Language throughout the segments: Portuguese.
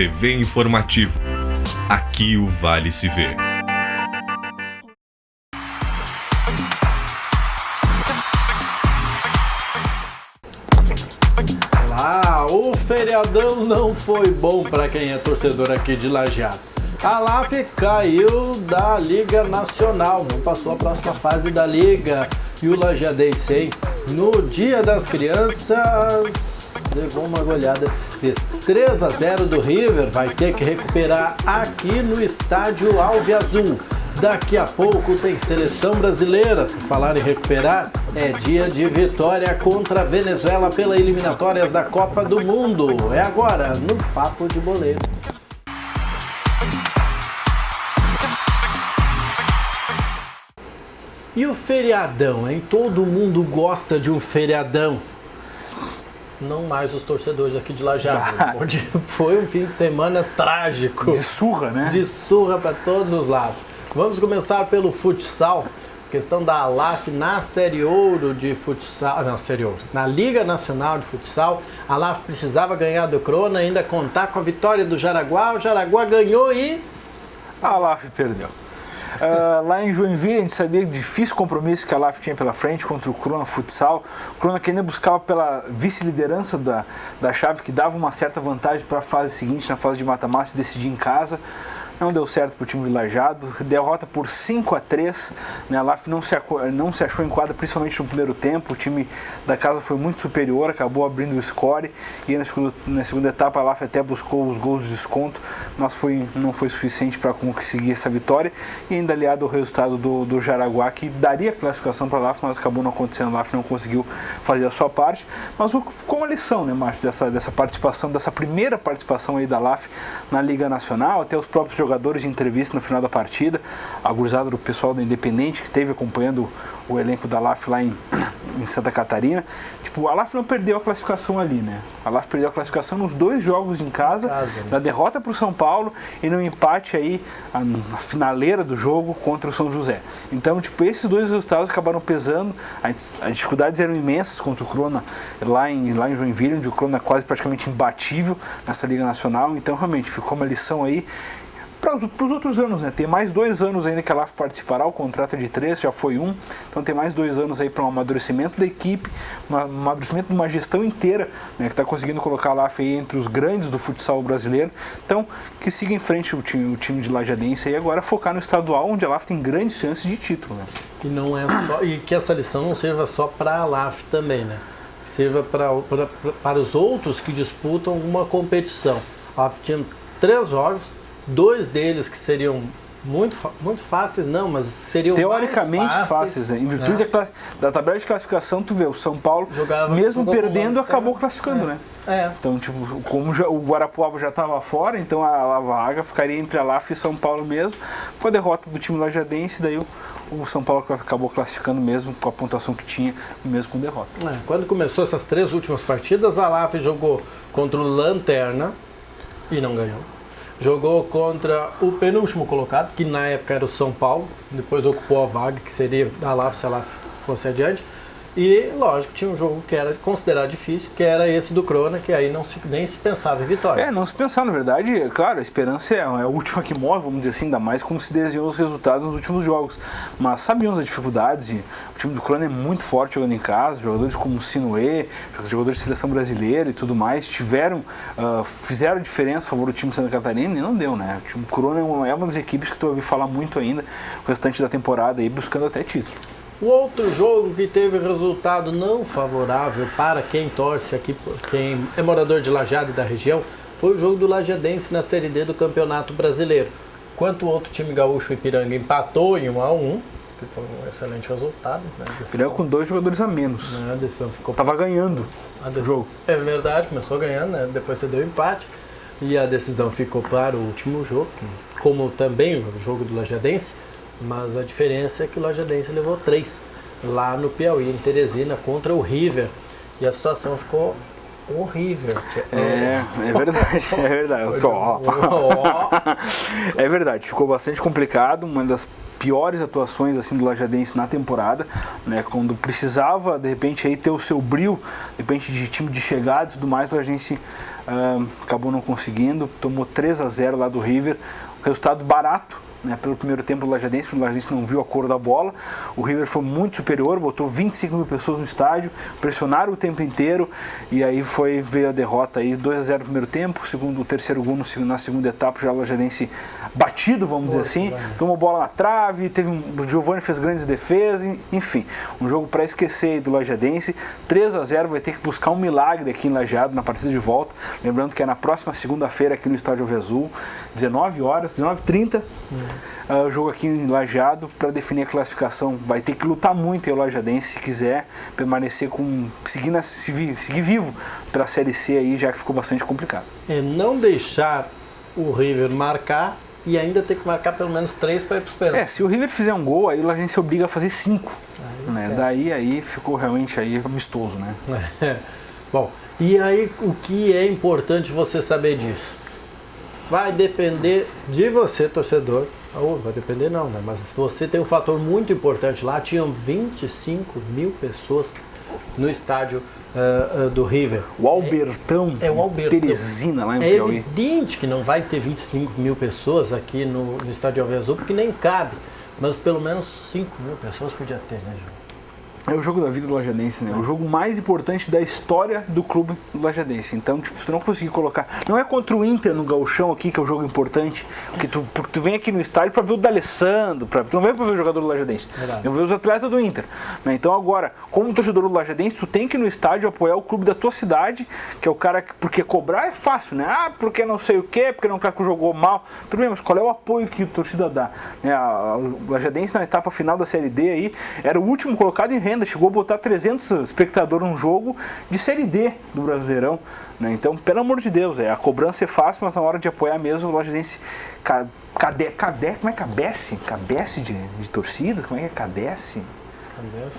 TV Informativo. Aqui o Vale se vê. O feriadão não foi bom para quem é torcedor aqui de Lajeado. A LAF caiu da Liga Nacional, não passou a próxima fase da Liga. E o Lajadense, hein? No Dia das Crianças, levou uma goleada de 3-0 do River. Vai ter que recuperar aqui no estádio Alviazul. Daqui a pouco tem seleção brasileira. Por falar em recuperar, é dia de vitória contra a Venezuela pela eliminatórias da Copa do Mundo. É agora, no Papo de Boleiro. E o feriadão, hein? Todo mundo gosta de um feriadão. Não mais os torcedores aqui de Lajeado, onde foi um fim de semana trágico. De surra, né? De surra para todos os lados. Vamos começar pelo futsal. Questão da LAF na Série Ouro de futsal. Na Série Ouro. Na Liga Nacional de Futsal. A LAF precisava ganhar do Crona, ainda contar com a vitória do Jaraguá. O Jaraguá ganhou e a LAF perdeu. Lá em Joinville, a gente sabia do difícil compromisso que a LAF tinha pela frente contra o Crona Futsal. O Crona que ainda buscava pela vice-liderança da chave, que dava uma certa vantagem para a fase seguinte, na fase de mata-mata, e decidir em casa. Não deu certo para o time de Lajeado, derrota por 5-3, né? A LAF não se achou em quadra, principalmente no primeiro tempo. O time da casa foi muito superior, acabou abrindo o score, e na segunda etapa a LAF até buscou os gols de desconto, mas não foi suficiente para conseguir essa vitória, e ainda aliado ao resultado do Jaraguá, que daria classificação para a LAF, mas acabou não acontecendo. A LAF não conseguiu fazer a sua parte, mas ficou uma lição, né, Márcio, dessa participação, dessa primeira participação aí da LAF na Liga Nacional. Até os próprios jogadores de entrevista no final da partida, a gurizada do pessoal da Independente que esteve acompanhando o elenco da LAF lá em Santa Catarina, tipo, a LAF não perdeu a classificação ali, né? A LAF perdeu a classificação nos 2 jogos em casa, né? Na derrota para o São Paulo e no empate aí na finaleira do jogo contra o São José. Então, tipo, esses 2 resultados acabaram pesando. As dificuldades eram imensas contra o Crona lá em Joinville, onde o Crona é quase praticamente imbatível nessa Liga Nacional. Então, realmente, ficou uma lição aí para os outros anos, né? Tem mais 2 anos ainda que a LAF participará, o contrato é de 3, já foi 1, então tem mais 2 anos aí para um amadurecimento da equipe, um amadurecimento de uma gestão inteira, né, que está conseguindo colocar a LAF aí entre os grandes do futsal brasileiro. Então, que siga em frente o time de Lajadense e agora focar no estadual, onde a LAF tem grandes chances de título, né? E não é só, e que essa lição não sirva só para a LAF também, né? Que sirva para os outros que disputam uma competição. A LAF tinha 3 jogos, 2 deles que seriam muito fáceis, não, mas seriam teoricamente mais fáceis, em virtude da tabela de classificação. Tu vê, o São Paulo, mesmo perdendo, acabou classificando, né? Então, tipo, como o Guarapuava já estava fora, então a vaga ficaria entre a LAF e São Paulo mesmo. Com a derrota do time lajadense, daí o São Paulo acabou classificando mesmo com a pontuação que tinha, mesmo com derrota. Quando começou essas 3 últimas partidas, a LAF jogou contra o Lanterna e não ganhou. Jogou contra o penúltimo colocado, que na época era o São Paulo, depois ocupou a vaga, que seria a LAF se a LAF fosse adiante. E, lógico, tinha um jogo que era considerado difícil, que era esse do Crona, que aí nem se pensava em vitória. Não se pensava, na verdade, claro, a esperança é a última que morre, vamos dizer assim, ainda mais como se desenhou os resultados nos últimos jogos. Mas sabíamos as dificuldades, e o time do Crona é muito forte jogando em casa, jogadores como o Sinuê, jogadores de seleção brasileira e tudo mais, fizeram diferença a favor do time de Santa Catarina e não deu, né? O time do Crona é uma das equipes que tu ouviu falar muito ainda, o restante da temporada aí, buscando até título. O outro jogo que teve resultado não favorável para quem torce aqui, quem é morador de Lajeado e da região, foi o jogo do Lajadense na Série D do Campeonato Brasileiro. Enquanto o outro time gaúcho, Ipiranga, empatou em 1-1, que foi um excelente resultado. Né? Ipiranga com 2 jogadores a menos. A decisão ficou... Tava ganhando o jogo. É verdade, começou ganhando, né? Depois você deu empate. E a decisão ficou para o último jogo, como também o jogo do Lajadense. Mas a diferença é que o Lajadense levou 3 lá no Piauí, em Teresina, contra o River. E a situação ficou o River. É verdade, é verdade. É verdade, ficou bastante complicado, uma das piores atuações assim do Lajadense na temporada, né, quando precisava de repente aí ter o seu brilho, de repente de time de chegada e tudo mais, a Lajadense acabou não conseguindo, tomou 3-0 lá do River, resultado barato, né, pelo primeiro tempo do Lajadense, o Lajadense não viu a cor da bola, o River foi muito superior, botou 25 mil pessoas no estádio, pressionaram o tempo inteiro e aí veio a derrota aí, 2-0 no primeiro tempo, o terceiro gol na segunda etapa, já o Lajadense batido, vamos dizer assim, tomou bola na trave, o Giovani fez grandes defesas, enfim, um jogo para esquecer aí do Lajadense, 3-0, vai ter que buscar um milagre aqui em Lajeado na partida de volta, lembrando que é na próxima segunda-feira aqui no Estádio Alviazul, 19h30, o jogo aqui em Lajeado para definir a classificação. Vai ter que lutar muito aí o Lajadense se quiser permanecer seguir vivo para a Série C aí, já que ficou bastante complicado. É não deixar o River marcar e ainda ter que marcar pelo menos 3 para ir para os pênaltis. Se o River fizer um gol, aí o Lajadense se obriga a fazer 5. Né? Daí aí ficou realmente aí amistoso, né? Bom, e aí o que é importante você saber disso? Vai depender de você, torcedor. Vai depender não, né? Mas você tem um fator muito importante lá. Tinham 25 mil pessoas no estádio do River. O Albertão, o Albertão. Teresina, lá em Piauí. É evidente que não vai ter 25 mil pessoas aqui no estádio Alviazul, porque nem cabe. Mas pelo menos 5 mil pessoas podia ter, né, João? É o jogo da vida do Lajadense, né? O jogo mais importante da história do clube do Lajadense. Então, se tu não conseguir colocar... Não é contra o Inter no Gauchão aqui, que é o jogo importante, porque tu vem aqui no estádio para ver o D'Alessandro, tu não vem para ver o jogador do Lajadense, eu ver os atletas do Inter. Né? Então, agora, como torcedor do Lajadense, tu tem que ir no estádio apoiar o clube da tua cidade, que é o cara... Porque cobrar é fácil, né? Porque não sei o quê, porque não jogou mal. Tudo bem, mas qual é o apoio que a torcida dá? Né? O Lajadense, na etapa final da Série D aí, era o último colocado em renda, chegou a botar 300 espectadores num jogo de Série D do Brasileirão, né? Então, pelo amor de Deus, a cobrança é fácil, mas na hora de apoiar mesmo, o Lajadense como é cabece? Cabece de torcida? Como é que é cadece?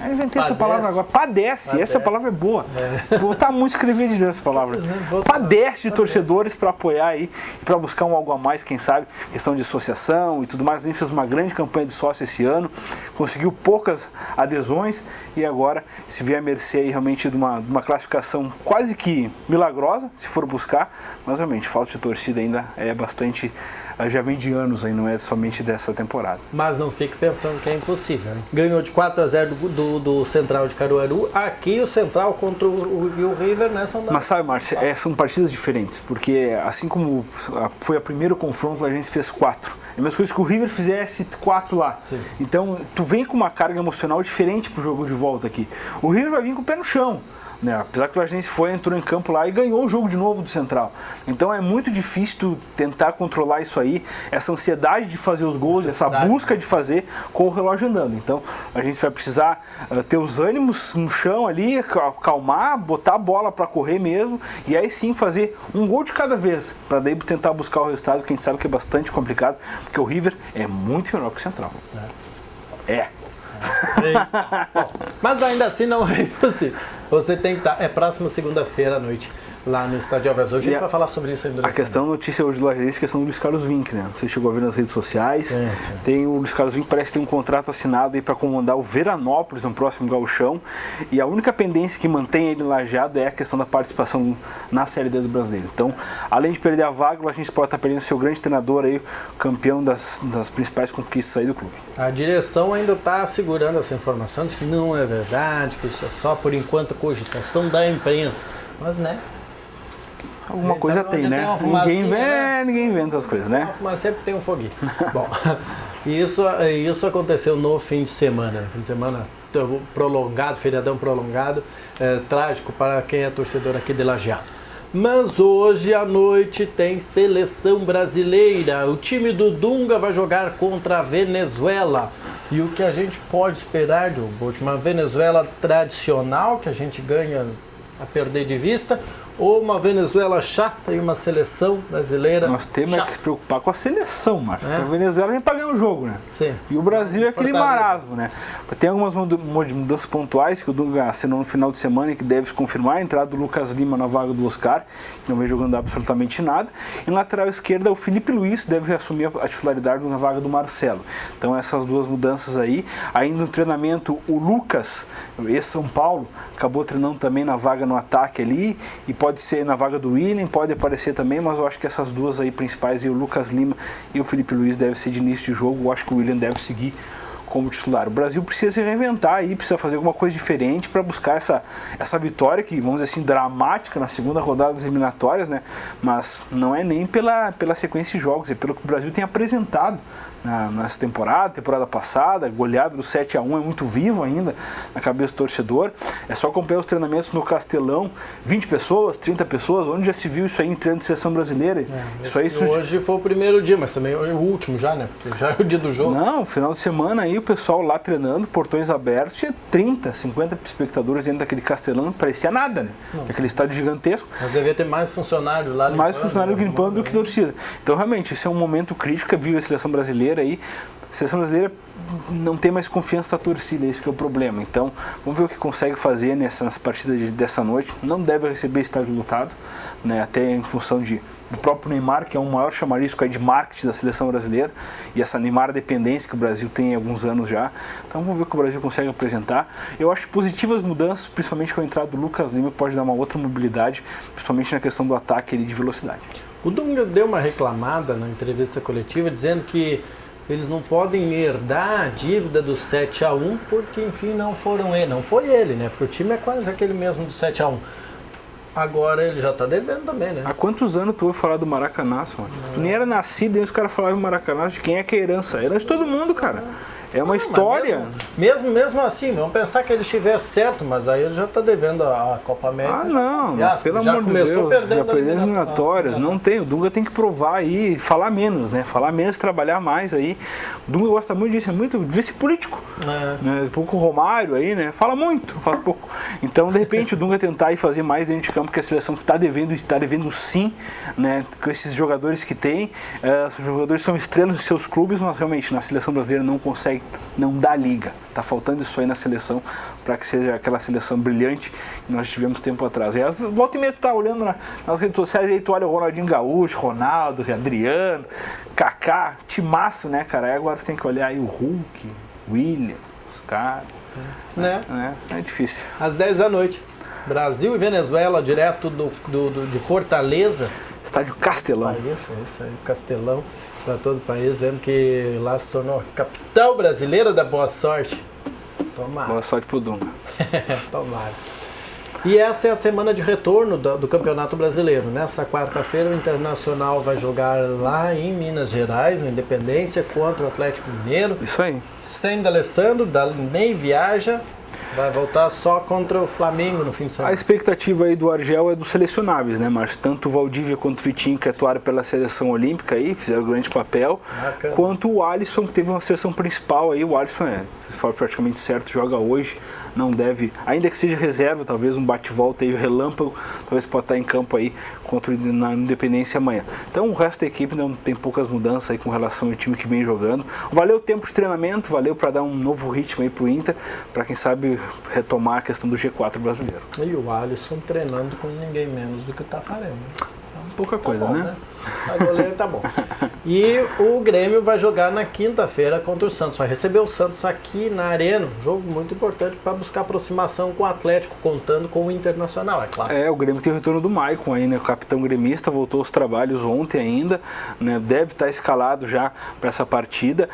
Eu inventei essa palavra agora. Padece. Essa palavra é boa. Vou botar muito escrever de novo essa palavra. Padece de torcedores para apoiar aí, para buscar um algo a mais, quem sabe, questão de associação e tudo mais. A gente fez uma grande campanha de sócio esse ano, conseguiu poucas adesões e agora se vier a mercê aí realmente de uma classificação quase que milagrosa, se for buscar, mas realmente falta de torcida ainda é bastante, já vem de anos aí, não é somente dessa temporada. Mas não fique pensando que é impossível, né? Ganhou de 4-0 do Central de Caruaru. Aqui o Central contra o River, né? Mas sabe, Márcia, são partidas diferentes, porque assim como foi o primeiro confronto, a gente fez 4. É a mesma coisa que o River fizesse 4 lá. Sim. Então, tu vem com uma carga emocional diferente pro jogo de volta aqui. O River vai vir com o pé no chão. Né? Apesar que o Lajadense entrou em campo lá e ganhou o jogo de novo do Central. Então é muito difícil tu tentar controlar isso aí, essa ansiedade de fazer os gols, essa busca de fazer com o relógio andando. Então a gente vai precisar ter os ânimos no chão ali, acalmar, botar a bola para correr mesmo e aí sim fazer um gol de cada vez, para daí tentar buscar o resultado, que a gente sabe que é bastante complicado, porque o River é muito melhor que o Central. Bom, mas ainda assim não é impossível. Você tem que estar. É próxima segunda-feira à noite lá no Estádio Alviazul. A gente vai falar sobre isso ainda. A questão, notícia hoje do Lajadense, a questão do Luiz Carlos Vinck, né? Você chegou a ver nas redes sociais. Sim. Tem o Luiz Carlos Vinck, parece que tem um contrato assinado aí para comandar o Veranópolis no próximo Gauchão. E a única pendência que mantém ele lajeado é a questão da participação na Série D do Brasileiro. Então, além de perder a vaga, a gente pode estar perdendo o seu grande treinador aí, campeão das principais conquistas aí do clube. A direção ainda está segurando essa informação, diz que não é verdade, que isso é só por enquanto cogitação da imprensa. Mas, né? Alguma coisa tem, né? Ninguém inventa essas coisas, né? Mas sempre tem um foguinho. Bom, isso aconteceu no fim de semana. Fim de semana prolongado, feriadão prolongado, trágico para quem é torcedor aqui de Lajeado. Mas hoje à noite tem seleção brasileira. O time do Dunga vai jogar contra a Venezuela. E o que a gente pode esperar de uma Venezuela tradicional, que a gente ganha a perder de vista, Uma Venezuela chata e uma seleção brasileira Nós temos que se preocupar com a seleção, Márcio. A Venezuela vem para ganhar o jogo, né? Sim. E o Brasil é aquele Fortaleza. marasmo, né? Tem algumas mudanças pontuais que o Dunga assinou no final de semana e que deve se confirmar. A entrada do Lucas Lima na vaga do Oscar, que não vem jogando absolutamente nada. E na lateral esquerda, o Felipe Luiz deve assumir a titularidade na vaga do Marcelo. Então essas duas mudanças aí. Ainda no treinamento, o Lucas, ex-São Paulo, acabou treinando também na vaga no ataque ali. E pode ser na vaga do William, pode aparecer também, mas eu acho que essas duas aí principais, o Lucas Lima e o Felipe Luiz, devem ser de início de jogo. Eu acho que o William deve seguir como titular. O Brasil precisa se reinventar aí, precisa fazer alguma coisa diferente para buscar essa vitória que, vamos dizer assim, dramática na segunda rodada das eliminatórias, né? Mas não é nem pela sequência de jogos, é pelo que o Brasil tem apresentado nessa temporada passada. Goleado do 7-1 é muito vivo ainda na cabeça do torcedor. É só acompanhar os treinamentos no Castelão, 20 pessoas, 30 pessoas, onde já se viu isso aí em treino de seleção brasileira? Hoje foi o primeiro dia, mas também o último já, né? Porque já é o dia do jogo. Não, final de semana aí o pessoal lá treinando, portões abertos, tinha 30, 50 espectadores dentro daquele Castelão, não parecia nada, né? Aquele estádio gigantesco. Mas devia ter mais funcionários lá limpando. Mais funcionários limpando do que torcida. Então realmente, esse é um momento crítico que vive a seleção brasileira aí. A seleção brasileira não tem mais confiança da torcida, esse que é o problema. Então, vamos ver o que consegue fazer nessa partida dessa noite. Não deve receber estádio lotado, né? Até em função do próprio Neymar, que é o maior chamarisco aí de marketing da seleção brasileira, e essa Neymar dependência que o Brasil tem há alguns anos já. Então vamos ver o que o Brasil consegue apresentar. Eu acho positivas mudanças, principalmente com a entrada do Lucas Lima, pode dar uma outra mobilidade, principalmente na questão do ataque ali, de velocidade. O Dunga deu uma reclamada na entrevista coletiva, dizendo que eles não podem herdar a dívida do 7-1 porque, enfim, não foi ele, né? Porque o time é quase aquele mesmo do 7-1. Agora ele já tá devendo também, né? Há quantos anos tu ouve falar do Maracanaço, mano? Tu nem era nascido e os caras falavam do Maracanaço, de quem é que é a herança? A herança de todo mundo, cara. É uma história. Mesmo assim, vamos pensar que ele estivesse certo, mas aí ele já está devendo a Copa América. Ah, não, mas pelo amor de Deus, já perdeu as eliminatórias. Não tem, o Dunga tem que provar aí, falar menos, né? Falar menos, trabalhar mais aí. O Dunga gosta muito disso, é muito, devia ser político. Né? Pouco Romário aí, né? Fala muito, faz pouco. Então, de repente, o Dunga tentar ir fazer mais dentro de campo, porque a seleção está devendo sim, né? Com esses jogadores que tem. Os jogadores são estrelas dos seus clubes, mas realmente na seleção brasileira não consegue, não dá liga. Tá faltando isso aí na seleção para que seja aquela seleção brilhante que nós tivemos tempo atrás. E volta e meia tu tá olhando nas redes sociais e aí tu olha o Ronaldinho Gaúcho, Ronaldo, Adriano, Kaká, timaço, né, cara? Aí agora tu tem que olhar aí o Hulk, William, os caras. Né? É difícil. Às 10 da noite, Brasil e Venezuela, direto de Fortaleza. Estádio Castelão. Isso aí, Castelão. Para todo o país, dizendo que lá se tornou capital brasileira da boa sorte. Tomara. Boa sorte pro Dunga. Tomara. E essa é a semana de retorno do Campeonato Brasileiro. Nessa quarta-feira o Internacional vai jogar lá em Minas Gerais, no Independência, contra o Atlético Mineiro. Isso aí. Sem D'Alessandro, nem viaja. Vai voltar só contra o Flamengo no fim de semana. A expectativa aí do Argel é dos selecionáveis, né, Márcio? Tanto o Valdívia quanto o Vitinho, que atuaram pela seleção olímpica aí, fizeram um grande papel. Bacana. Quanto o Alisson, que teve uma seleção principal aí. O Alisson foi praticamente certo, joga hoje. Não deve, ainda que seja reserva, talvez um bate-volta aí, o relâmpago, talvez pode estar em campo aí na Independência amanhã. Então o resto da equipe não tem poucas mudanças aí com relação ao time que vem jogando. Valeu o tempo de treinamento, valeu para dar um novo ritmo aí pro Inter, para quem sabe retomar a questão do G4 brasileiro. E o Alisson treinando com ninguém menos do que o Tafarel. Pouca coisa, bom, né? A goleira tá bom. E o Grêmio vai jogar na quinta-feira contra o Santos. Vai receber o Santos aqui na Arena. Um jogo muito importante para buscar aproximação com o Atlético, contando com o Internacional, é claro. O Grêmio tem o retorno do Maicon aí, né? O capitão gremista voltou aos trabalhos ontem ainda, né? Deve estar escalado já para essa partida.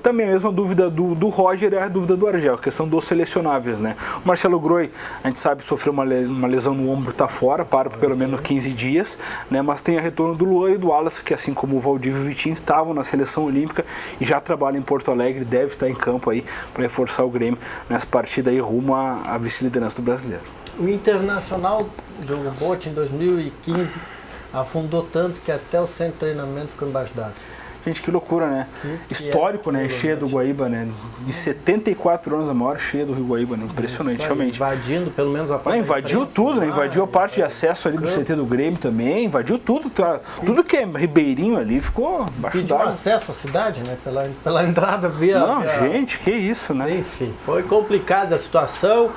Também a mesma dúvida do Roger é a dúvida do Argel, a questão dos selecionáveis, né? O Marcelo Groi, a gente sabe, sofreu uma lesão no ombro, tá fora, para por pelo menos 15 dias, né? Mas tem a retorno do Luan e do Wallace, que assim como o Valdívia e o Vitinho estavam na seleção olímpica e já trabalham em Porto Alegre, deve estar em campo aí para reforçar o Grêmio nessa partida aí rumo à vice-liderança do brasileiro. O Internacional jogou bote em 2015, afundou tanto que até o centro de treinamento ficou embaixo d'água. Gente, que loucura, né? Histórico, né? Cheia do Guaíba, né? De 74 anos a maior cheia do Rio Guaíba, né? Impressionante, realmente. Invadindo pelo menos a parte. Invadiu tudo, né? Invadiu a parte de acesso ali do CT do Grêmio também, invadiu tudo. Tudo que é ribeirinho ali ficou baixo Pediu d'água. acesso à cidade, né? Pela entrada via. Não, gente, que isso, né? Enfim, foi complicada a situação.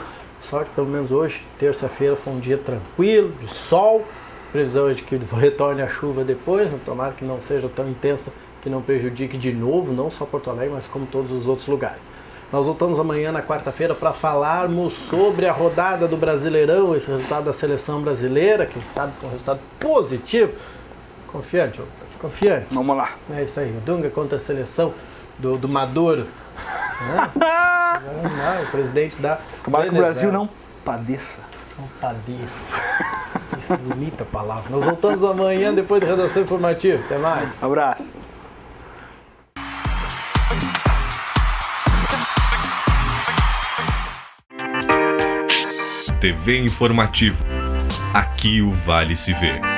Sorte, pelo menos hoje, terça-feira, foi um dia tranquilo, de sol. Previsão é de que retorne a chuva depois, tomara que não seja tão intensa que não prejudique de novo, não só Porto Alegre, mas como todos os outros lugares. Nós voltamos amanhã, na quarta-feira, para falarmos sobre a rodada do Brasileirão, esse resultado da seleção brasileira, quem sabe com um resultado positivo. Confiante, confiante. Vamos lá. É isso aí, o Dunga contra a seleção do Maduro. O presidente da Tomara que o Brasil Venezuela não padeça. Não padeça. Essa bonita palavra. Nós voltamos amanhã depois da redação informativa. Até mais. Abraço. TV Informativo. Aqui o Vale se vê.